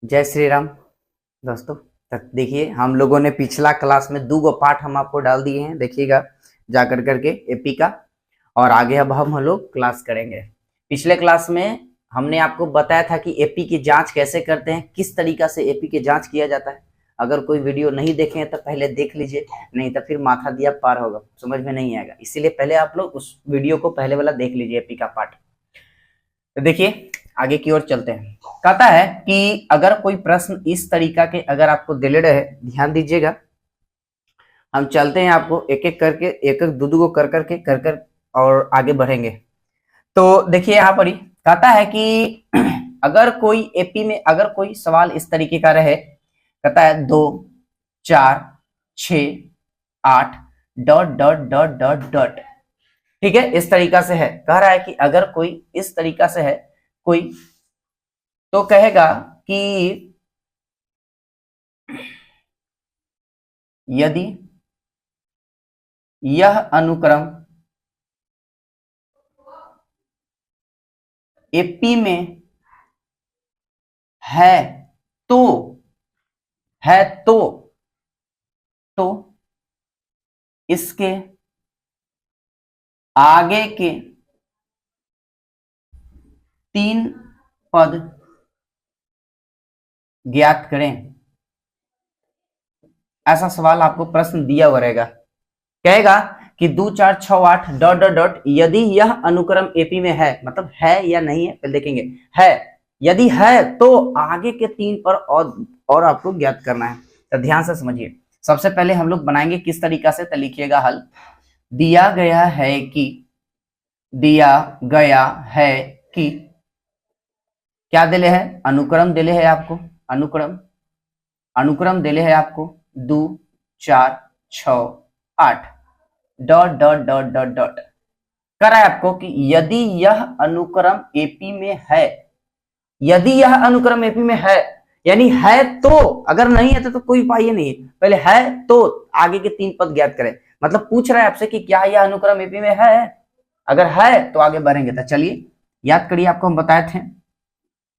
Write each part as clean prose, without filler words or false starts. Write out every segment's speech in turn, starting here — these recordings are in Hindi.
जय श्री राम दोस्तों। तक देखिए हम लोगों ने पिछला क्लास में 2 पार्ट हम आपको डाल दिए हैं, देखिएगा जा कर करके एपी का। और आगे अब हम लोग क्लास करेंगे। पिछले क्लास में हमने आपको बताया था कि एपी की जांच कैसे करते हैं, किस तरीका से एपी की जांच किया जाता है। अगर कोई वीडियो नहीं देखे हैं तो पहले देख लीजिए, नहीं तो फिर माथा दिया पार होगा, समझ में नहीं आएगा। इसीलिए पहले आप लोग उस वीडियो को पहले वाला देख लीजिए, एपी का पार्ट। तो देखिए आगे की ओर चलते हैं। कहता है कि अगर कोई प्रश्न इस तरीका के अगर आपको दिले रहे, ध्यान दीजिएगा, हम चलते हैं आपको एक एक करके, एक एक दो को कर और आगे बढ़ेंगे। तो देखिए यहाँ पर ही कहता है कि अगर कोई एपी में अगर कोई सवाल इस तरीके का रहे, कहता है 2, 4, 6, 8 dot dot dot dot dot, ठीक है, इस तरीका से है। कह रहा है कि अगर कोई इस तरीका से है कोई, तो कहेगा कि यदि यह अनुक्रम एपी में है तो इसके आगे के 3 पद ज्ञात करें। ऐसा सवाल आपको प्रश्न दिया हुआ रहेगा। कहेगा कि 2, 4, 6, 8 डॉट डॉट डॉट, यदि यह अनुक्रम एपी में है, मतलब है या नहीं है पहले देखेंगे। है, यदि है तो आगे के 3 पर और आपको ज्ञात करना है। तो ध्यान से समझिए। सबसे पहले हम लोग बनाएंगे किस तरीका से, तो लिखिएगा हल। दिया गया है कि क्या दिले है, अनुक्रम दिले है आपको, अनुक्रम दिले है आपको 2, 4, 6, 8 dot dot dot dot dot. करा है आपको कि यदि यह अनुक्रम एपी में है, यदि यह अनुक्रम एपी में है यानी है तो, अगर नहीं है तो कोई उपाय नहीं है, पहले है तो आगे के 3 पद ज्ञात करें। मतलब पूछ रहा है आपसे कि क्या यह अनुक्रम एपी में है, अगर है तो आगे बढ़ेंगे। तो चलिए याद करिए, आपको हम बताए थे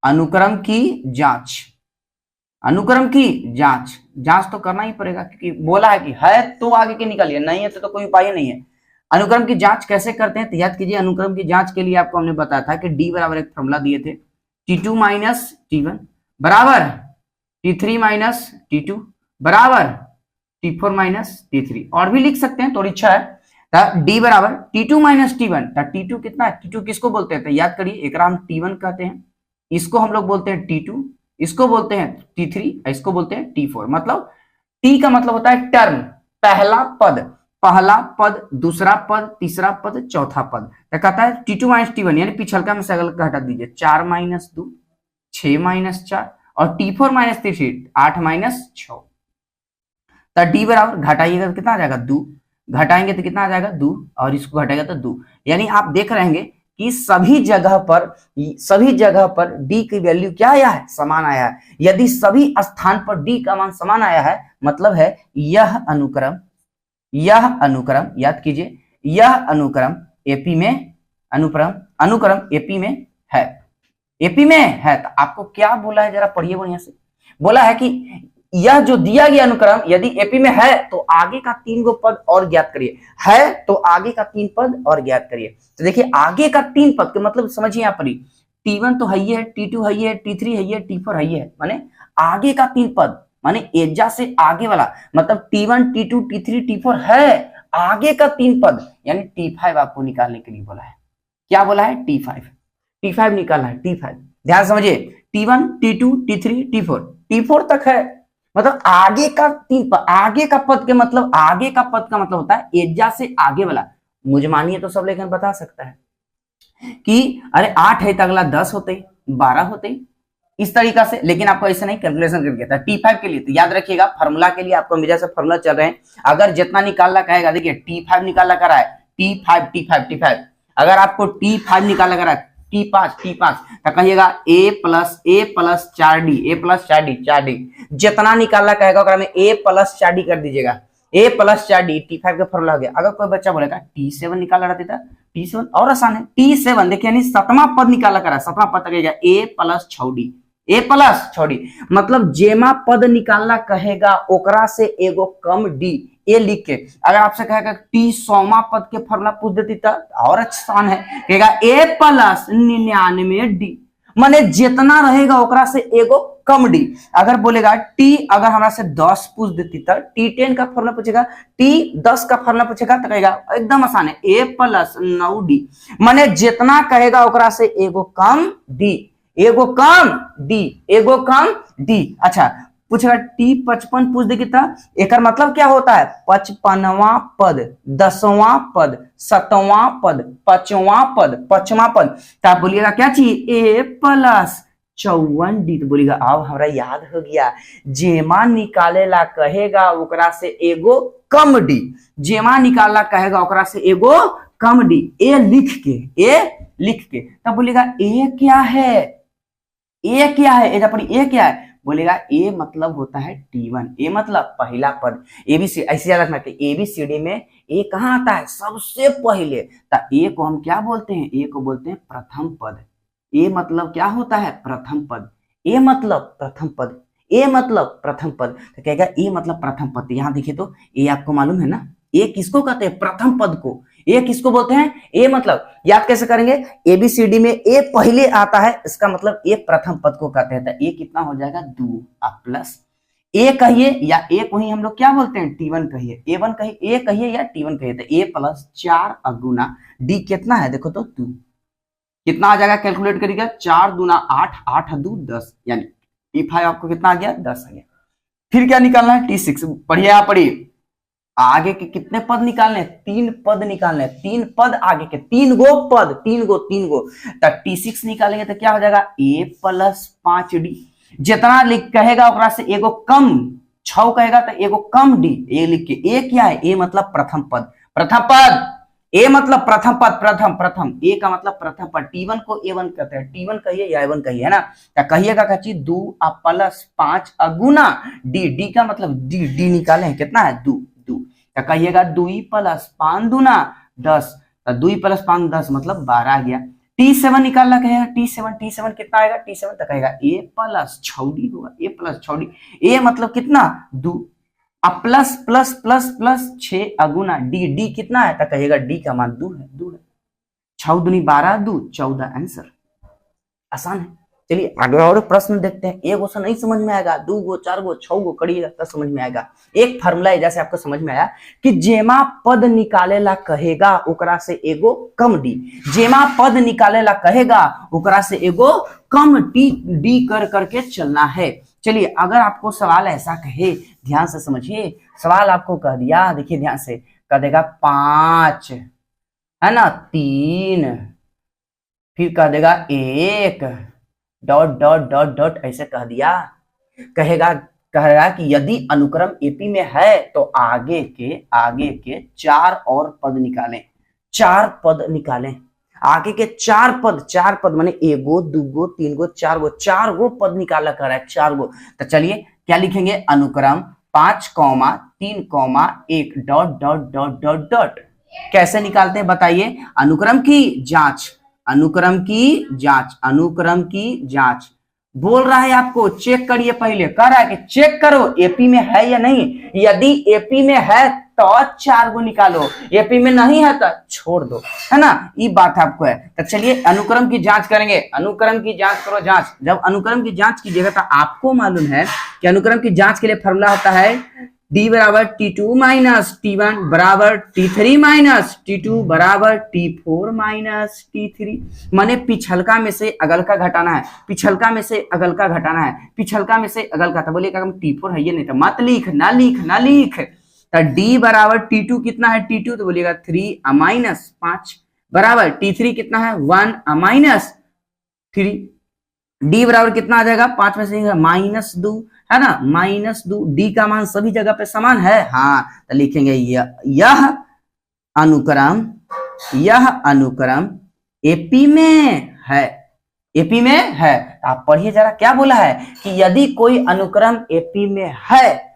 अनुक्रम की जांच, अनुक्रम की जांच तो करना ही पड़ेगा, क्योंकि बोला है कि है तो आगे के निकालिए, नहीं है तो कोई उपाय नहीं है। अनुक्रम की जांच कैसे करते हैं, तो याद कीजिए, अनुक्रम की जांच के लिए आपको हमने बताया था कि डी बराबर एक फॉर्मूला दिए थे, T2 माइनस T1 बराबर T3 माइनस T2 बराबर T4 माइनस T3, और भी लिख सकते हैं, थोड़ी इच्छा है। डी बराबर T2 माइनस T1, T2 कितना है, T2 किसको बोलते हैं, तो याद करिए, एक हम T1 कहते हैं, इसको हम लोग बोलते हैं T2, इसको बोलते हैं T3, इसको बोलते हैं T4। मतलब T का मतलब होता है टर्म, पहला पद, दूसरा पद, तीसरा पद, चौथा पद। क्या कहता है T2 माइनस T1, यानी पिछलका में से अगल का हटा दीजिए, 4 माइनस 2, 6 माइनस 4, और T4 माइनस 3, 8 माइनस 6। तो डी बराबर घटाइएगा तो कितना आ जाएगा 2, घटाएंगे तो कितना आ जाएगा 2, और इसको घटाएगा तो 2। यानी आप देख रहे हैं कि सभी जगह पर डी की वैल्यू क्या आया है, समान आया है। यदि सभी स्थान पर डी का मान समान आया है, मतलब है यह अनुक्रम, याद कीजिए, यह अनुक्रम एपी में, अनुक्रम एपी में है, एपी में है। तो आपको क्या बोला है, जरा पढ़िए बढ़िया से। बोला है कि यह जो दिया गया अनुक्रम यदि एपी में है तो आगे का 3 पद और ज्ञात करिए, है तो आगे का 3 पद और ज्ञात करिए। तो देखिए आगे का 3 पद के मतलब समझिए, यहाँ पर T1 तो है ही है, T2 है ही है, T3 है ही है, T4 है ही है, माने आगे का 3 पद, माने एजा से आगे वाला, मतलब T1, T2, T3, T4 है, आगे का 3 पद यानी T5 आपको निकालने के लिए बोला है। क्या बोला है, T5 निकालना है, T5। ध्यान समझिए, T1, T2, T3, T4 तक है, मतलब आगे का 3 पद, आगे का पद का मतलब होता है एजा से आगे वाला। मुझे मानिए तो सब लेकिन बता सकता है कि अरे 8 है तो अगला 10 होते, 12 होते, इस तरीका से। लेकिन आपको ऐसे नहीं कैलकुलेशन करके था T5 के लिए। तो याद रखिएगा, फार्मूला के लिए आपको हमेशा से फार्मूला चल रहे हैं, अगर जितना निकालना कहेगा, देखिए T5 निकालना करा है, T5, अगर आपको T5 निकालना करा है, T5 तो कहिएगा a प्लस 4D, जितना निकालना कहेगा में a प्लस 4D कर दीजिएगा, a प्लस 4D T5 का फॉर्मूला हो गया। अगर कोई बच्चा बोलेगा T7 निकाला रहता था, T7 और आसान है, T7 देखिए यानी 7वां पद निकाला करा, 7वां पद कहेगा a plus 6D, A plus छोड़ी, मतलब जेमा पद निकालना कहेगा ओकरा से एगो कम डी, ए लिख के। अगर आपसे कहेगा टी 100वां पद के फॉर्मूला पूछ देती तो और आसान है, कहेगा ए प्लस 99 डी, माने जितना रहेगा ओकरा से एगो कम डी। अगर बोलेगा टी, अगर हमरा से 10 पूछ देती तो टी 10 का फॉर्मूला पूछेगा, टी 10 का फॉर्मूला पूछेगा तो कहेगा एकदम आसान है ए प्लस 9 डी, माने जितना कहेगा ओकरा से एगो कम डी, एगो कम डी, एगो कम डी। अच्छा पूछेगा टी 55 पूछ देगी तो एक मतलब क्या होता है 55वां पद, 10वां पद, 7वां पद, 5वां पद, 5वां पद। तो आप बोलिएगा क्या चाहिए ए प्लस 54 डी। तो बोलिएगा अब हमरा याद हो गया, जेमा निकाले ला कहेगा ओकरा से एगो कम डी, जेमा निकालना कहेगा ओकरा से एगो कम डी, ए लिख के, ए लिख के। तब बोलिएगा ए क्या है, ए क्या है, ए क्या है, बोलेगा ए मतलब होता है T1, ए मतलब पहला पद, एबीसी ऐसे याद रखना कि एबीसीडी में ए कहाँ आता है सबसे पहले, तो ए को हम क्या बोलते हैं, ए को बोलते हैं प्रथम पद। ए मतलब क्या होता है प्रथम पद, ए मतलब प्रथम पद, ए मतलब प्रथम पद। तो कहेगा ए मतलब प्रथम पद, यहाँ देखिए तो ए आपको मालूम है ना, ए किसको कहते हैं प्रथम पद को, ए किसको बोलते हैं, ए मतलब याद कैसे करेंगे, एबीसीडी में ए पहले आता है, इसका मतलब ए प्रथम पद को कहते हैं। तो ए कितना हो जाएगा 2 प्लस ए कहिए या ए को ही हम लोग क्या बोलते हैं T1 कहिए, A1 कहिए, ए कहिए या T1 कहिए। तो ए प्लस 4 अगुना डी कितना है देखो तो 2, कितना आ जाएगा कैलकुलेट करिएगा, 4 दूना 8, 8 2 10, यानी T5 आपको कितना आ गया 10 आ गया। फिर क्या निकालना है T6, पढ़िए आप पढ़िए, आगे के कितने पद निकालने, 3 पद निकालने, 3 पद आगे के, 3 गो पद, 3 गो तो T6 निकालेंगे तो क्या हो जाएगा a प्लस 5 डी, जितना लिख कहेगा ओकरा से एगो कम, 6 कहेगा तो एगो कम डी, ए लिख के। ए क्या है, ए मतलब प्रथम पद, प्रथम पद, ए मतलब प्रथम पद, प्रथम प्रथम, ए का मतलब प्रथम पद। T1 को A1 कहते हैं, T1 कहिए या A1 कहिए, है ना। क्या कहिएगा का चीज 2 प्लस 5 अगुना डी, डी का मतलब डी, डी निकाले हैं कितना है 2, क्या कहिएगा 2 प्लस 5 दूना 10, तो 2 प्लस 5 10 मतलब 12 आ गया। T7 निकालना कहेगा, T7 कितना आएगा, T7 तो कहेगा ए प्लस 6 डी होगा, ए प्लस 6 डी, ए मतलब कितना 2, अब प्लस प्लस प्लस प्लस 6 अगुना डी, डी कितना है तो कहेगा डी का मान 2 है, 2 है, 6 दूनी 12, 2 14, आंसर आसान है। चलिए आगे और प्रश्न देखते हैं, एक क्वेश्चन नहीं समझ में आएगा, 2 गो 4 गो 6 गो करिएगा तब समझ में आएगा। एक फार्मूला है जैसे आपको समझ में आया कि जेमा पद निकाले ला कहेगा ओकरा से एगो कम डी, जेमा पद निकाले ला कहेगा ओकरा से एगो कम डी कर करके चलना है। चलिए अगर आपको सवाल ऐसा कहे, ध्यान से समझिए, सवाल आपको कह दिया, देखिए ध्यान से, कह देगा 5 है ना, 3, फिर कह देगा 1 डॉट डॉट डॉट डॉट ऐसे कह दिया, कहेगा कि यदि अनुक्रम एपी में है तो आगे के 4 और पद निकालें, 4 पद निकालें, आगे के 4 पद माने एगो 2 गो 3 गो 4 गो, 4 गो पद निकाला कर रहा है, 4 गो। तो चलिए क्या लिखेंगे, अनुक्रम 5, 3, 1 dot dot dot dot dot. कैसे निकालते हैं बताइए, अनुक्रम की जांच, अनुक्रम की जांच बोल रहा है आपको, चेक करिए, पहले कह रहा है कि चेक करो एपी में है या नहीं, यदि एपी में है तो 4 गो निकालो, एपी में नहीं है तो छोड़ दो, है ना, ये बात आपको है। तो चलिए अनुक्रम की जांच करेंगे, अनुक्रम की जांच करो, जांच, जब अनुक्रम की जांच कीजिएगा तो आपको मालूम है कि अनुक्रम की जांच के लिए फॉर्मूला होता है D बराबर T2 माइनस T1 बराबर T3 माइनस T2 बराबर T4 माइनस T3, माने पिछलका में से अगलका घटाना है, पिछलका में से अगलका घटाना है, पिछलका में से अगलका। तो बोलिएगा हम T4 है ये, नहीं तो मत लिख, ना लिख। तो D बराबर T2 कितना है T2, तो बोलिएगा 3 माइनस 5 बराबर T3 कितना है 1 माइनस 3, D बराबर कितना आ जाएगा 5 में से -2 है ना, -2, डी का मान सभी जगह पे समान है, हाँ, तो लिखेंगे यह अनुक्रम एपी में है, एपी में है। आप पढ़िए जरा क्या बोला है कि यदि कोई अनुक्रम एपी में है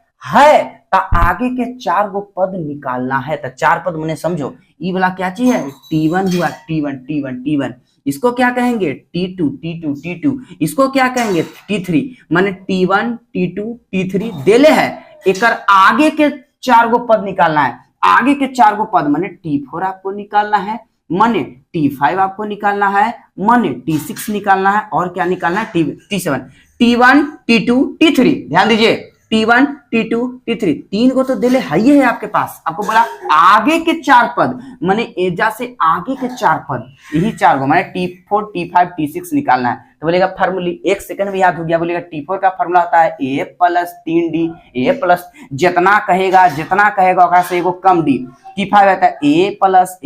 तो आगे के 4 गो पद निकालना है। तो 4 पद मैंने समझो, ई वाला क्या चीज है T1 हुआ, T1, इसको क्या कहेंगे T2 T2 T2, इसको क्या कहेंगे T3, माने T1 T2 T3 देले है। एकर आगे के 4 गो पद निकालना है, आगे के 4 गो पद माने T4 आपको निकालना है, माने T5 आपको निकालना है, माने T6 निकालना है, और क्या निकालना है T7, T1 T2 T3। ध्यान दीजिए T1 T2 T3 तीन को तो दिले है आपके पास। आपको बोला आगे के 4 पद माने एजा से आगे के 4 पद, यही 4 को माने T4 T5 T6 निकालना है। तो बोलेगा फार्मूला, 1 सेकंड में याद हो गया। बोलेगा T4 का फार्मूला होता है A plus 3D, A plus जितना कहेगा ओकरा से एगो कम D। T5 आता है A प्लस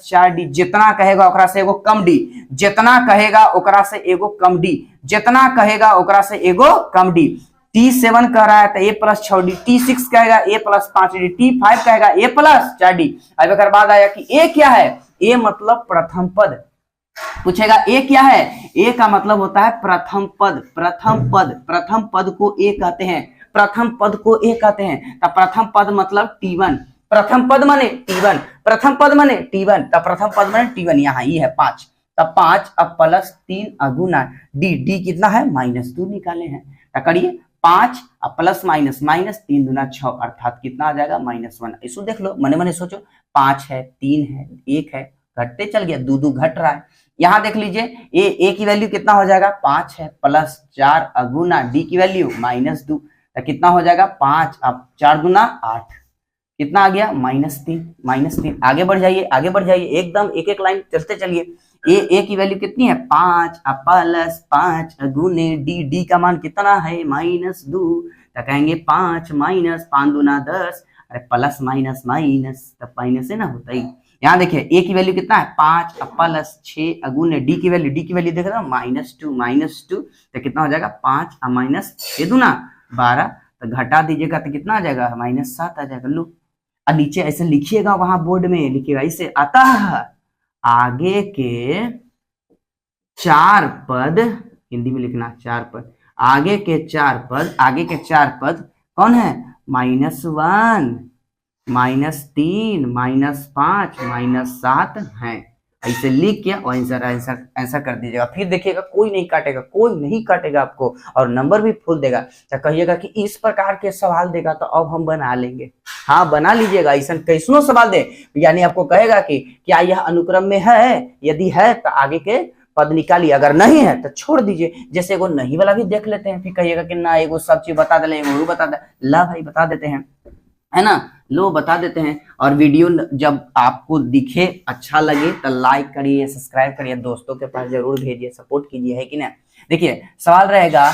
4D, जितना कहेगा ओकरा से एगो कम D, जितना कहेगा ओकरा से एगो कम D, जितना कहेगा ओकरा से एगो कम D। T7 कह रहा है तो A प्लस 6D, T6 कहेगा A प्लस 5D, T5 कहेगा A प्लस 4D। अब एक बाद आया कि A क्या है, A मतलब प्रथम पद। पूछेगा A क्या है, A का मतलब होता है प्रथम पद। प्रथम पद को A कहते हैं, प्रथम पद को A कहते हैं। तब प्रथम पद मतलब T1, प्रथम पद माने T1, प्रथम पद माने T1, तब प्रथम पद माने T1। यहाँ ये है 5, तब 5 अब प्लस 3 अगुना D कितना है -2 निकाले हैं। तो करिए 5 अब प्लस माइनस, -3 दूना 6, अर्थात कितना आ जाएगा -1। इसको देख लो, मने मने सोचो, 5 है, 3 है, 1 है, घटते चल गया, 2 घट रहा है। यहाँ देख लीजिए ए की वैल्यू कितना हो जाएगा, 5 है, प्लस 4 अगुना D की वैल्यू -2, तो कितना हो जाएगा 5 अब 4 दूना 8, कितना आ गया -3। आगे बढ़ जाइए एकदम एक एक लाइन चलते चलिए। ए की वैल्यू कितनी है 5 अब प्लस 5 गुने D का मान कितना है -2, तो कहेंगे 5 माइनस 5 दूना 10, अरे प्लस माइनस माइनस तब माइनस है ना होता ही। यहाँ देखिए ए की वैल्यू कितना है 5 अब प्लस 6 अगुने D की वैल्यू देख रहे हो -2, तो कितना हो जाएगा 5 अब -6 दूना 12, तो घटा दीजिएगा तो कितना आ जाएगा -7 आ जाएगा। लो और नीचे ऐसे लिखिएगा, वहां बोर्ड में लिखिएगा, इसे आता है आगे के 4 पद, हिंदी में लिखना 4 पद, आगे के 4 पद कौन है -1 -3 -5 -7 है। ऐसे लिख के आंसर कर दीजिएगा। फिर देखिएगा कोई नहीं काटेगा आपको, और नंबर भी फुल देगा। तो कहिएगा कि इस प्रकार के सवाल देगा तो अब हम बना लेंगे। हाँ बना लीजिएगा, ऐसा कैसनो सवाल दे, यानी आपको कहेगा कि क्या यह अनुक्रम में है, यदि है तो आगे के पद निकालिए, अगर नहीं है तो छोड़ दीजिए। जैसे एगो नहीं वाला भी देख लेते हैं, फिर कहिएगा कि ना एगो सब चीज बता दे, एगो बता दे, ला भाई बता देते हैं, है ना, लो बता देते हैं। और वीडियो जब आपको दिखे अच्छा लगे तो लाइक करिए, सब्सक्राइब करिए, दोस्तों के पास जरूर भेजिए, सपोर्ट कीजिए, है कि ना। देखिए सवाल रहेगा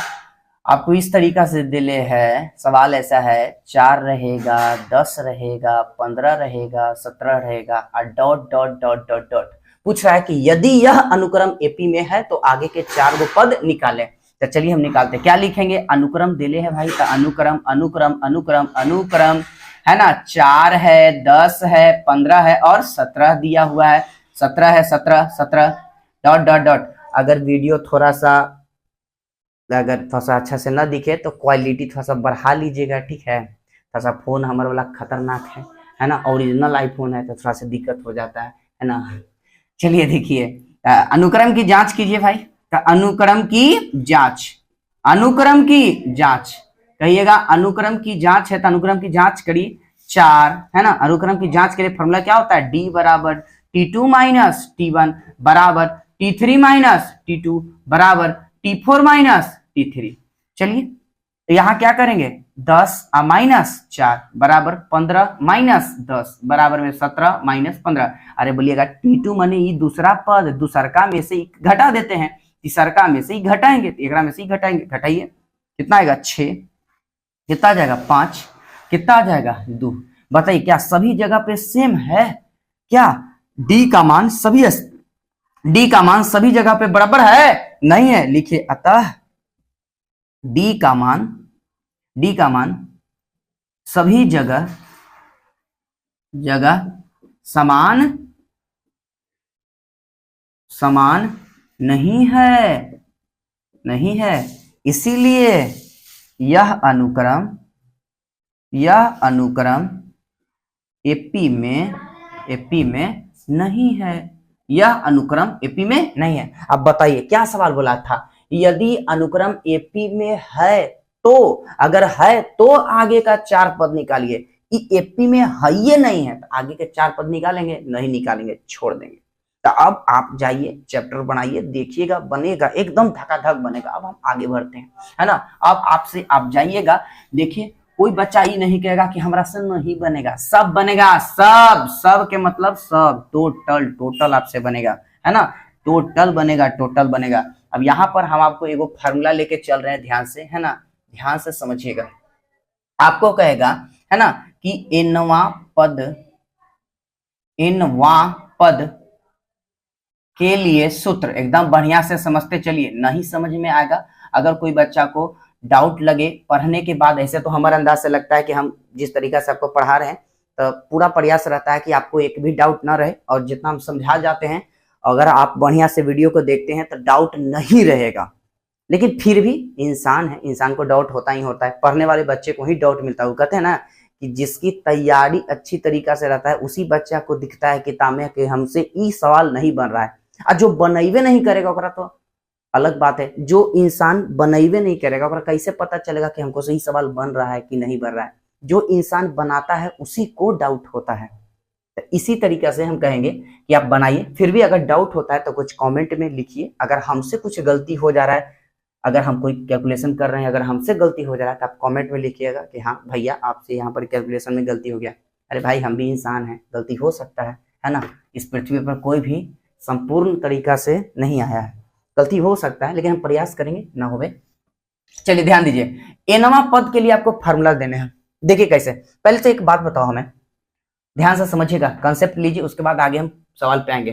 आपको इस तरीका से दिले है, सवाल ऐसा है 4 रहेगा, 10 रहेगा, 15 रहेगा, 17 रहेगा और dot dot dot dot dot. पूछ रहा है कि यदि यह अनुक्रम एपी में है तो आगे के 4 गो पद निकालें। तो चलिए हम निकालते हैं। क्या लिखेंगे, अनुक्रम दिले है भाई, तो अनुक्रम अनुक्रम अनुक्रम अनुक्रम है ना, 4 है, 10 है, 15 है और 17 दिया हुआ है, 17 है, 17 डॉट डॉट डॉट। अगर वीडियो थोड़ा सा अच्छा से ना दिखे तो क्वालिटी थोड़ा सा बढ़ा लीजिएगा, ठीक है। थोड़ा सा फोन हमारे वाला खतरनाक है ना, ओरिजिनल आईफोन है तो थोड़ा सा दिक्कत हो जाता है ना। चलिए देखिए, अनुक्रम की जांच कीजिए भाई, तो अनुक्रम की जांच कहिएगा, अनुक्रम की जांच है तो अनुक्रम की जांच करिए। 4 है ना, अनुक्रम की जांच के लिए फॉर्मूला क्या होता है, D बराबर T2 माइनस T1 बराबर T3 माइनस T2 बराबर T4 माइनस T3। चलिए तो यहाँ क्या करेंगे, 10 माइनस 4 बराबर 15 माइनस 10 बराबर में 17 माइनस 15। अरे बोलिएगा T2 माने ये दूसरा पद, दूसरका में से घटा देते हैं, तीसरका में से ही घटाएंगे, एकरा में से ही घटाएंगे, घटाइए कितना आएगा 6, कितना आ जाएगा 5, कितना आ जाएगा 2। बताइए क्या सभी जगह पे सेम है क्या, D का मान सभी जगह पे बराबर है, नहीं है। लिखिए अतः D का मान सभी जगह समान नहीं है, इसीलिए यह अनुक्रम एपी में नहीं है। यह अनुक्रम एपी में नहीं है। अब बताइए क्या सवाल बोला था, यदि अनुक्रम एपी में है तो, अगर है तो आगे का 4 पद निकालिए। एपी में है ये नहीं है तो आगे के 4 पद निकालेंगे? नहीं निकालेंगे, छोड़ देंगे। तो अब आप जाइए चैप्टर बनाइए, देखिएगा बनेगा, एकदम धकाधक बनेगा। अब हम आगे बढ़ते हैं, है ना। अब आपसे आप जाइएगा, देखिए कोई बच्चा ही नहीं कहेगा कि हमारा से नहीं बनेगा, सब बनेगा। सब के मतलब सब, टोटल आपसे बनेगा, है ना। टोटल बनेगा। अब यहाँ पर हम आपको एगो फार्मूला लेके चल रहे हैं, ध्यान से, है ना, ध्यान से समझिएगा। आपको कहेगा, है ना, कि एनवा पद के लिए सूत्र, एकदम बढ़िया से समझते चलिए, नहीं समझ में आएगा, अगर कोई बच्चा को डाउट लगे पढ़ने के बाद, ऐसे तो हमारा अंदाज से लगता है कि हम जिस तरीका से आपको पढ़ा रहे हैं तो पूरा प्रयास रहता है कि आपको एक भी डाउट ना रहे, और जितना हम समझा जाते हैं, अगर आप बढ़िया से वीडियो को देखते हैं तो डाउट नहीं रहेगा। लेकिन फिर भी इंसान है, इंसान को डाउट होता ही होता है, पढ़ने वाले बच्चे को ही डाउट मिलता है। वो कहते हैं ना कि जिसकी तैयारी अच्छी तरीका से रहता है उसी बच्चा को दिखता है किताब में कि हमसे ई सवाल नहीं बन रहा है। और जो बनैबे नहीं करेगा ओकरा तो अलग बात है। जो इंसान बनैबे नहीं करेगा ओकरा कैसे पता चलेगा कि हमको सही सवाल बन रहा है कि नहीं बन रहा है? जो इंसान बनाता है उसी को डाउट होता है। तो इसी तरीके से हम कहेंगे कि आप बनाइए, फिर भी अगर डाउट होता है तो कुछ कमेंट में लिखिए। अगर हमसे कुछ गलती हो जा रहा है, अगर हम कोई कैलकुलेशन कर रहे हैं, अगर हमसे गलती हो जा रहा है तो आप कमेंट में लिखिएगा कि हाँ भैया आपसे यहाँ पर कैलकुलेशन में गलती हो गया। अरे भाई हम भी इंसान हैं, गलती हो सकता है ना। इस पृथ्वी पर कोई भी संपूर्ण तरीका से नहीं आया है, गलती हो सकता है, लेकिन हम प्रयास करेंगे ना होवे। चलिए ध्यान दीजिए, एनवा पद के लिए आपको फार्मूला देने हैं। देखिए कैसे, पहले तो एक बात बताओ, हमें ध्यान से समझिएगा, कंसेप्ट लीजिए, उसके बाद आगे हम सवाल पे आएंगे।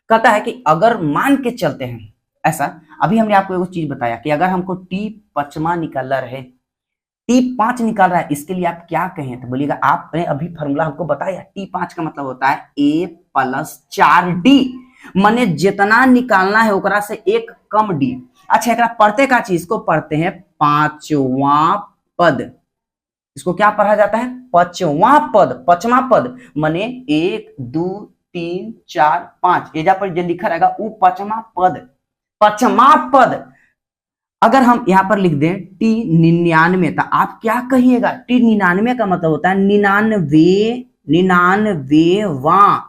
कहता है कि अगर मान के चलते हैं ऐसा, अभी हमने आपको एक चीज बताया कि अगर हमको टी 5वां निकालना रहे, टी 5 निकाल रहा है, इसके लिए आप क्या कहें? तो बोलिएगा आपने अभी फार्मूला हमको बताया, टी 5 का मतलब होता है a + 4d, माने जितना निकालना है ओकरा से एक कम डी। अच्छा एक पढ़ते का चीज को पढ़ते हैं 5वां पद, इसको क्या पढ़ा जाता है? 5वां पद माने 1 2 3 4 5, एजा पर जो लिखा रहेगा वो 5वां पद। अगर हम यहाँ पर लिख दें टी 99, तो आप क्या कहिएगा? टी 99 का मतलब होता है 99वां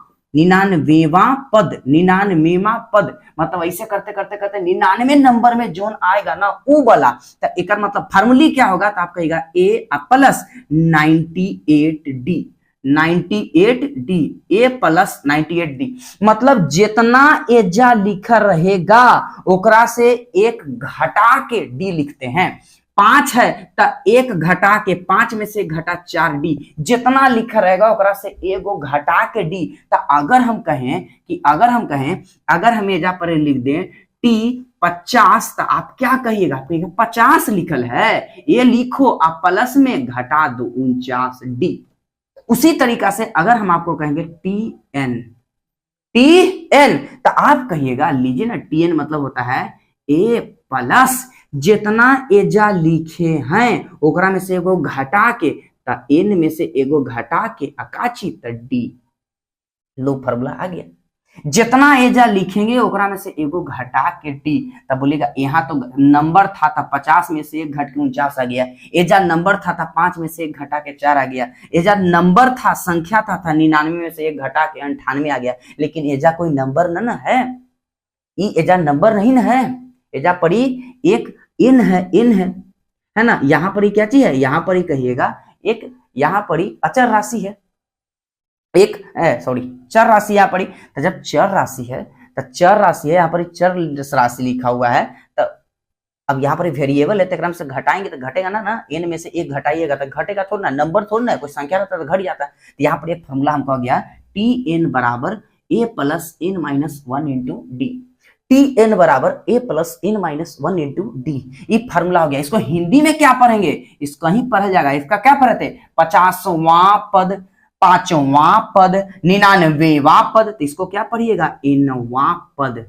पद। मतलब ऐसे करते करते करते 99 नंबर में जोन आएगा ना वो वाला, तो एक मतलब फार्मूली क्या होगा? तो आप कहिएगा a + 98d, 98d, a + 98d, मतलब जितना एजा लिखा रहेगा ओकरा से एक घटा के डी लिखते हैं। 5 है तो एक घटा के 5 में से घटा 4d, जितना लिखा रहेगा ओकरा से एगो घटा के डी। तो अगर हम कहें अगर हम एजा पर लिख दें टी 50, तो आप क्या कहिएगा? 50 लिखल है, ये लिखो, आप प्लस में घटा दो 49d। उसी तरीका से अगर हम आपको कहेंगे टीएन, तो आप कहिएगा, लीजिए ना, टीएन मतलब होता है ए प्लस जितना एजा लिखे हैं ओकरा में से एगो घटा के, त एन में से एगो घटा के अकाची त डी। लो फार्मूला आ गया। जितना एजा लिखेंगे ओकरा में से एगो घटा के टी। तब बोलेगा यहाँ तो नंबर था 50 में से एक घट के 49 आ गया, एजा नंबर था 5 में से एक घटा के 4 आ गया, एजा नंबर था संख्या था 99 में से एक घटा के 98 आ गया, लेकिन एजा कोई नंबर न है, ई एजा नंबर नहीं न है, एजा परी एक इन है ना। यहाँ पर ही क्या चीज है? यहाँ पर ही कहिएगा एक, यहाँ पर ही अचर राशि है, एक चर राशि यहाँ पर। तो जब चर राशि है तो चर राशि है, यहाँ पर चर राशि लिखा हुआ है, तो अब यहाँ पर वेरिएबल है तो एकदम से घटाएंगे तो घटेगा ना एन में से एक घटाइएगा तो घटेगा थोड़ा ना, नंबर थोड़ा ना, कोई संख्या रहता है तो घट जाता है। तो यहाँ पर एक फॉर्मूला हमको आ गया, टी एन बराबर a + n - 1 × d, टीएन बराबर a + n - 1 × d। ये फार्मूला हो गया। इसको हिंदी में क्या पढ़ेंगे? इसको ही पढ़ा जाएगा। इसका क्या पढ़ते? 50वां पद, 5वां पद, 99वां पद, तो इसको क्या पढ़िएगा? एनवां पद,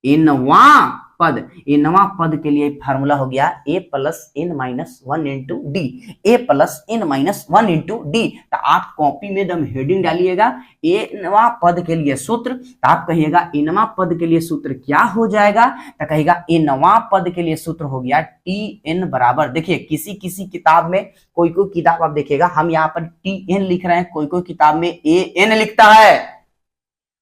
एनवां पद, nवां पद के लिए फार्मूला हो गया a plus n minus one into D, a plus n minus one into d. तो आप कॉपी में एकदम हेडिंग डालिएगा nवां पद के लिए सूत्र, तो आप कहिएगा nवां पद के लिए सूत्र क्या हो जाएगा, तो कहेगा nवां पद के लिए सूत्र हो गया tn बराबर, देखिए किसी किसी किताब में, कोई कोई किताब आप देखिएगा हम यहाँ पर tn लिख रहे हैं, कोई कोई किताब में an लिखता है,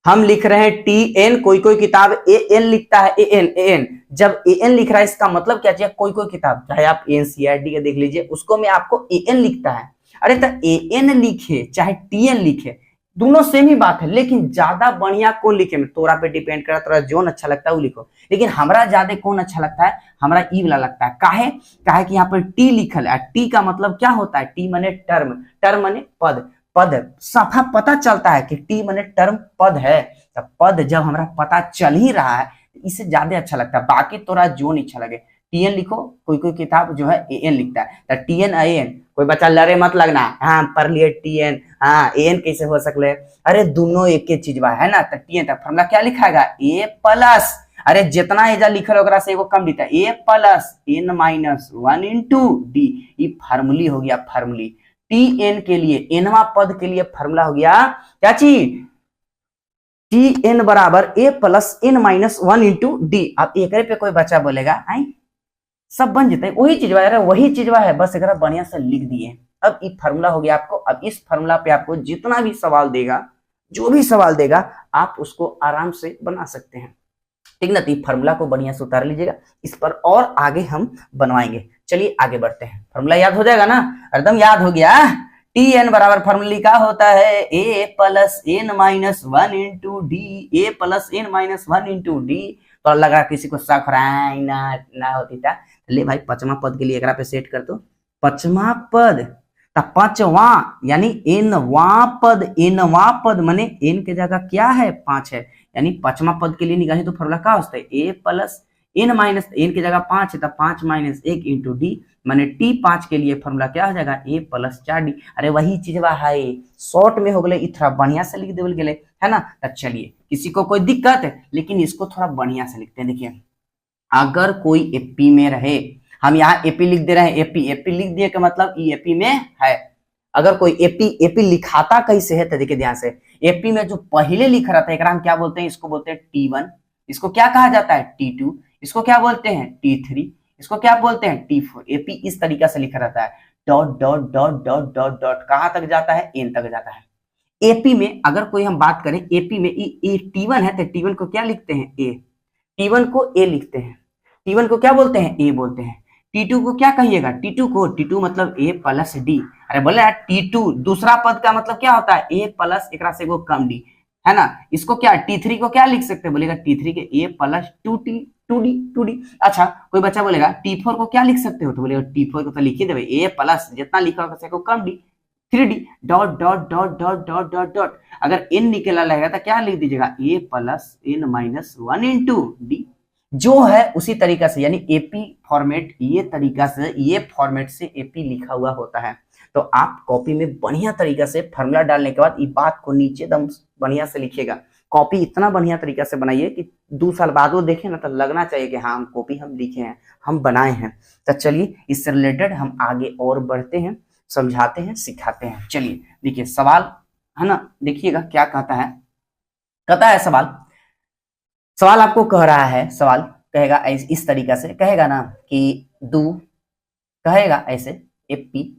हम लिख रहे हैं tn, कोई कोई किताब an लिखता है, an। जब an लिख रहा है इसका मतलब क्या चाहिए, कोई कोई किताब चाहे आप NCERT का देख लीजिए उसको में आपको an लिखता है। अरे तो an लिखे चाहे tn लिखे दोनों सेम ही बात है, लेकिन ज्यादा बढ़िया कौन लिखे में तोरा पे डिपेंड करा, तोरा जोन अच्छा लगता है वो लिखो, लेकिन हमरा ज्यादा कौन अच्छा लगता है, हमरा ई वाला लगता है। काहे कि यहाँ पर टी लिखल है, टी का मतलब क्या होता है, टी माने टर्म, टर्म माने पद, पद साफा पता चलता है कि टी माने टर्म पद है, तो पद जब हमरा पता चल ही रहा है इससे ज्यादा अच्छा लगता है, बाकी तोरा जोन अच्छा लगे। टीएन लिखो, कोई कोई किताब जो है एन लिखता है, तो टीएन एन, कोई बच्चा लड़े मत लगना, हाँ पढ़ लिए टीएन, हाँ एन कैसे हो सकले, अरे दोनों एक ही चीज है ना, तो टीएन का फॉर्मूला क्या लिखाएगा ए प्लस, अरे जितना एजा लिखल ओकरा से एगो कम लिखता है a plus n minus one into d, ये फार्मूली हो गया, फार्मूली टीएन के लिए, एनवा पद के लिए फार्मूला हो गया क्या चीज, टीएन बराबर a plus n minus one into d. अब एक पे कोई बच्चा बोलेगा आई सब बन जाता है, वही चीज है, वही चीज है, बस एक बढ़िया से लिख दिए। अब ये फार्मूला हो गया आपको, अब इस फार्मूला पे आपको जितना भी सवाल देगा, जो भी सवाल देगा आप उसको आराम से बना सकते हैं, ठीक ना। तो फार्मूला को बढ़िया से उतार लीजिएगा, इस पर और आगे हम बनवाएंगे। चलिए आगे बढ़ते हैं, फार्मूला याद हो जाएगा ना, एकदम याद हो गया। टी एन बराबर फार्मूला क्या होता है, a plus n minus one into d, a plus n minus one into d. तो लगा किसी को शक रहा है ना होती था, ले भाई पांचवा पद के लिए एकरा पे सेट कर दो, पांचवा पद, तो पांचवा यानी एनवा पद, एनवा पद माने एन के जगह क्या है 5 है, यानी पांचवा पद के लिए निकाले तो फॉर्मूला क्या होता है a plus n minus, N की जगह 5 है तो 5 माइनस 1 इंटू डी, माने टी 5 के लिए फॉर्मूला क्या हो जाएगा ए प्लस 4 डी। अरे वही चीज है, शॉर्ट में हो गए, थोड़ा बढ़िया से लिख देवल गए है ना। तो चलिए किसी को कोई दिक्कत है, लेकिन इसको थोड़ा बढ़िया से लिखते हैं। देखिए अगर कोई एपी में रहे, हम यहाँ एपी लिख दे रहे हैं, एपी एपी लिख दिए का मतलब ये एपी में है। अगर कोई एपी लिखाता कैसे है तो देखिए ध्यान से, एपी में जो पहले लिख रहा था एक हम क्या बोलते हैं, इसको बोलते हैं T1, इसको क्या कहा जाता है T2, इसको क्या बोलते हैं T3, इसको क्या बोलते हैं T4। एपी इस तरीका से लिखा रहता है, dot dot dot dot dot dot कहां तक जाता है, एन तक जाता है। एपी में अगर कोई हम बात करें, एपी में ये T1 है तो T1 को क्या लिखते हैं ए, T1 को ए लिखते हैं, T1 को क्या बोलते हैं ए बोलते हैं। T2 को क्या कहिएगा, T2 मतलब ए प्लस डी। अरे बोले T2 दूसरा पद का मतलब क्या होता है ए प्लस एक से वो कम डी, है ना। इसको क्या T3 को क्या लिख सकते हैं, बोलेगा T3 के ए प्लस 2D। अच्छा कोई बच्चा बोलेगा T4 को क्या लिख सकते हो, तो बोलेगा T4 को तो लिख ही देवे ए प्लस जितना लिखा होगा को कम d, 3D dot dot dot dot dot dot dot. अगर एन निकला रहेगा तो क्या लिख दीजिएगा a plus n minus one into d, जो है उसी तरीका से, यानी एपी फॉर्मेट ये तरीका से, ये फॉर्मेट से एपी लिखा हुआ होता है। तो आप कॉपी में बढ़िया तरीका से फार्मूला डालने के बाद ये बात को नीचे दम बढ़िया से लिखिएगा। कॉपी इतना बढ़िया तरीका से बनाइए कि 2 साल बाद वो देखें ना तो लगना चाहिए कि हाँ हम कॉपी हम लिखे हैं, हम बनाए हैं। तो चलिए इससे रिलेटेड हम आगे और बढ़ते हैं, समझाते हैं, सिखाते हैं। चलिए देखिए सवाल है ना, देखिएगा क्या कहता है सवाल आपको कह रहा है, सवाल कहेगा इस तरीका से, कहेगा ना कि दू, कहेगा ऐसे एपी,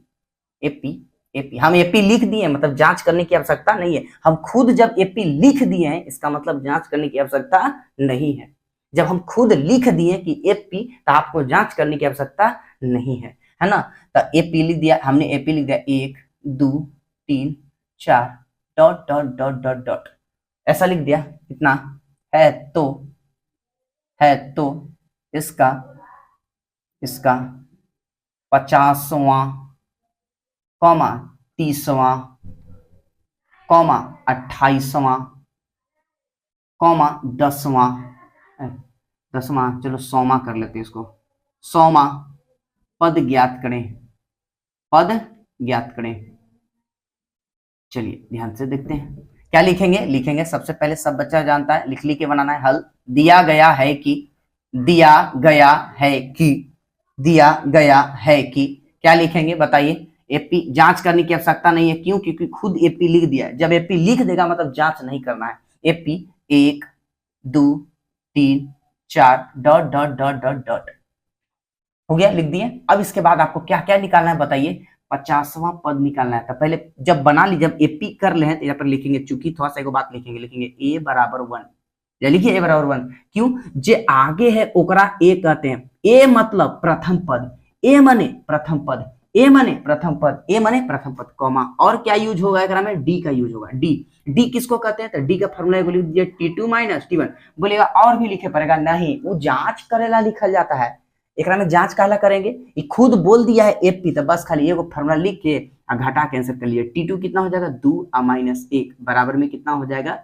हम एपी लिख दिए, मतलब जांच करने की आवश्यकता नहीं है। हम खुद जब एपी लिख दिए हैं इसका मतलब जांच करने की आवश्यकता नहीं है। जब हम खुद लिख दिए कि एपी तो आपको जांच करने की आवश्यकता नहीं है, है ना। तो एपी लिख दिया हमने, एपी लिख दिया 1 2 3 4 dot dot dot dot dot, ऐसा लिख दिया। कितना है तो इसका 50वां कॉमा 30वां कॉमा 28वां कॉमा 10वां, चलो 100वां कर लेते हैं इसको, 100वां पद ज्ञात करें। चलिए ध्यान से देखते हैं क्या लिखेंगे। सबसे पहले सब बच्चा जानता है, लिख के बनाना है। हल दिया गया है कि दिया गया है कि, दिया गया है कि, क्या लिखेंगे बताइए। एपी जांच करने की आवश्यकता नहीं है, क्यों? क्योंकि खुद एपी लिख दिया है। जब एपी लिख देगा मतलब जांच नहीं करना है। AP 1 2 3 4 dot dot dot dot dot, हो गया, लिख दिए। अब इसके बाद आपको क्या क्या निकालना है बताइए। 50वां पद निकालना है। तो पहले जब बना ली, जब एपी कर ले हैं तो यहाँ पर लिखेंगे, चूंकि थोड़ा सा एक बात लिखेंगे, लिखेंगे ए बराबर 1, या लिखिए ए बराबर 1। क्यों? जे आगे है ओकरा ए कहते हैं। ए मतलब प्रथम पद, ए माने प्रथम पद, ए माने प्रथम पद, ए माने प्रथम पद, कॉमा, और क्या यूज होगा एकरा में? डी का यूज होगा। डी, डी किसको कहते हैं? तो डी का फॉर्मूला लिख दीजिए T2 माइनस T1। बोलेगा और भी लिखे पड़ेगा, नहीं, वो जांच करेला लिखल जाता है। एकरा में जांच काला करेंगे, ये खुद बोल दिया है एपी, तो बस खाली एगो फॉर्मूला लिख के घटा के आंसर कर लिए। T2 कितना हो जाएगा? 2 माइनस 1 बराबर में कितना हो जाएगा?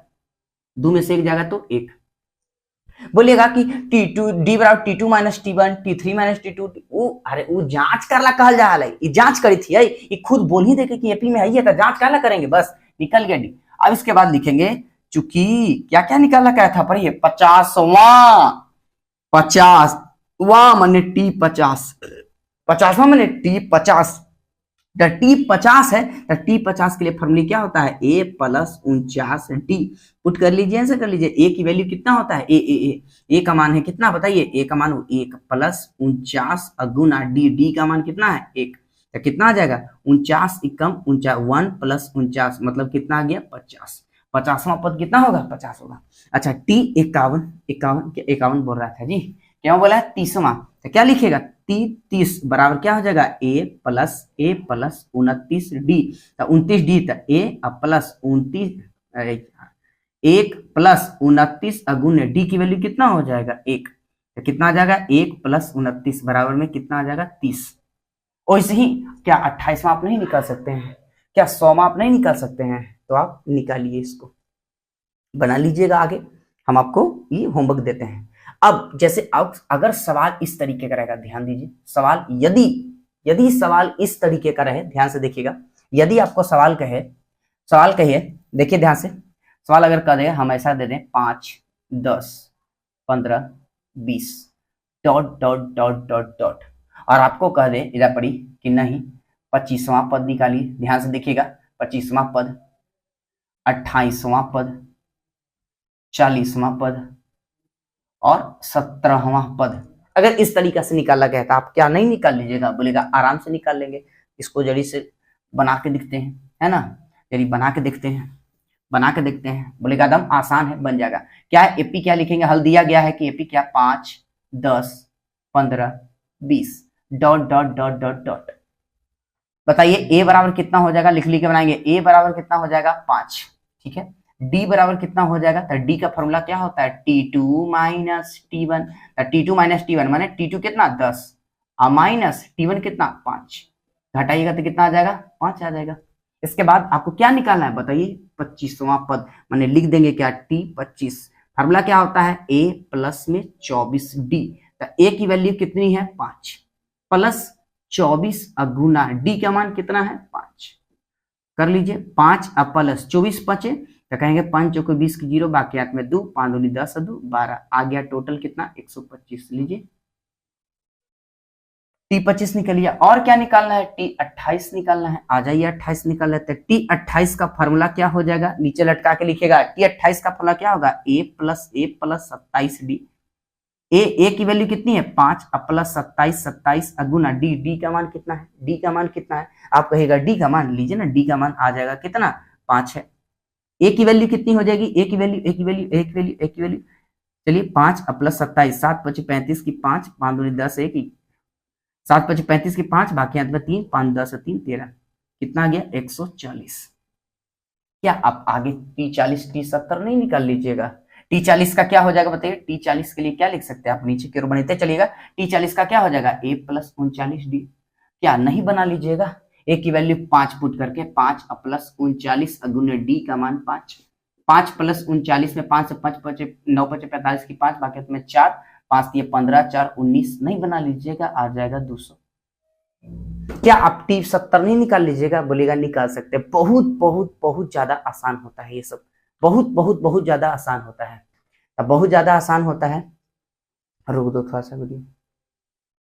2 में से 1 जाएगा तो 1। बोलिएगा कि T2 डी बराबर T2 minus T1, T3 minus T2, अरे वो जांच करला कहल जा रहा है, ये जांच करी थी, ये खुद बोल ही देखे कि एपी में है, तो जांच काला करेंगे, बस निकल गया डी। अब इसके बाद लिखेंगे, चूंकि क्या क्या निकालना क्या था, पढ़िए, 50वां, 50वां माने T50, 50वां माने T50, T50 है तो T50 के लिए फॉर्मूला क्या होता है? A plus 49D। पुट कर लीजिए, आंसर कर लीजिए। A की वैल्यू कितना होता है? A का मान है कितना बताइए? A का मान 1 प्लस 49 गुना D, D का मान कितना है? 1, तो कितना आ जाएगा? 49 एकम 49, 1 प्लस 49 मतलब कितना आ गया? 50। 50वां पद कितना होगा? 50 होगा। अच्छा, T51 बोल रहा था जी, क्या बोला है? 30वां, तो क्या लिखेगा? T30 बराबर क्या हो जाएगा? A प्लस 29D, तो 29D, तो A प्लस 29, 1 प्लस 29 गुने D की वैल्यू कितना हो जाएगा? 1, तो कितना आ जाएगा? 1 प्लस 29 बराबर में कितना आ जाएगा? 30। वैसे ही क्या 28वां आप नहीं निकाल सकते हैं? क्या 100वां आप नहीं निकाल सकते हैं? तो आप निकालिए, इसको बना लीजिएगा। आगे हम आपको ये होमवर्क देते हैं। अब जैसे अगर सवाल इस तरीके का रहेगा, ध्यान दीजिए, सवाल यदि सवाल इस तरीके का रहे, ध्यान से देखिएगा, यदि आपको सवाल कहिए, देखिए ध्यान से, सवाल अगर कह दे, हम ऐसा दे दें 5 10 15 20 dot dot dot dot dot, और आपको कह दे इधर पड़ी कि नहीं 25वां पद निकालिए। ध्यान से देखिएगा, 25वां पद, 28वां पद, 40वां पद और 17वां पद। अगर इस तरीका से निकाला गया तो आप क्या नहीं निकाल लीजिएगा? बोलेगा आराम से निकाल लेंगे। इसको जड़ी से बना के दिखते हैं, है ना, जड़ी बना के देखते हैं, बोलेगा एकदम आसान है, बन जाएगा। क्या है? एपी क्या लिखेंगे? हल दिया गया है कि एपी क्या? 5 10 15 20 dot dot dot dot dot. बताइए ए बराबर कितना हो जाएगा? लिख के बनाएंगे। ए बराबर कितना हो जाएगा? 5, ठीक है। डी बराबर कितना हो जाएगा? तो डी का फॉर्मूला क्या होता है? T2 minus T1। T2 minus T1 माने T2 कितना? 10 माइनस T1 कितना? 5, घटाइएगा तो कितना आ जाएगा? 5 आ जाएगा। इसके बाद आपको क्या निकालना है बताइए? 25वां पद, माने लिख देंगे क्या? T25। फॉर्मूला क्या होता है? A प्लस में 24D, तो A की वैल्यू कितनी है? 5 प्लस 24 गुना D का मान कितना है? 5। कर लीजिए, 5 प्लस 24 बचे, तो कहेंगे 5 चौके 20 की 0, बाकी हाथ में 2, 5 दूनी 10 2 12, आ गया टोटल कितना? 125। लीजिए T25 निकलिए। और क्या निकालना है? T28 निकालना है। आ जाइए 28 निकाल लेते हैं। T28 का फॉर्मूला क्या हो जाएगा? नीचे लटका के लिखेगा। T28 का फॉर्मूला क्या होगा? A plus 27D। ए की वैल्यू कितनी है? 5 प्लस 27 गुना डी, डी का मान कितना है? डी का मान कितना है? आप कहेगा डी का मान, लीजिए ना, डी का मान आ जाएगा कितना? 5 है। ए की वैल्यू कितनी हो जाएगी? ए की वैल्यू चलिए 5 प्लस 27, 7 5 35 की 5, 5 दूनी 10 1, 7 5 35 की 5, बाकी हाथ में 3, 5 10 3 13, कितना आ गया? 140। क्या आप आगे T40 T70 नहीं निकाल लीजिएगा? T40 का क्या हो जाएगा बताइए? T40 के लिए क्या लिख सकते हैं आप? नीचे की ओर बनते चलिएगा। T40 का क्या हो जाएगा? A plus 39D। क्या नहीं बना लीजिएगा? ए की वैल्यू 5 पुट करके, 5 प्लस 39 गुने डी का मान 5, 5 प्लस 39 में 5 से 5 5 9 5 45 की 5, बाकी में 4, 5 दिए 15, 4 19, नहीं बना लीजिएगा, आ जाएगा 200। क्या आप T70 नहीं निकाल लीजिएगा? बोलेगा निकाल सकते हैं। बहुत बहुत बहुत ज्यादा आसान होता है ये सब, बहुत बहुत बहुत ज्यादा आसान होता है, बहुत ज्यादा आसान होता है। रुक दो थोड़ा सा वीडियो।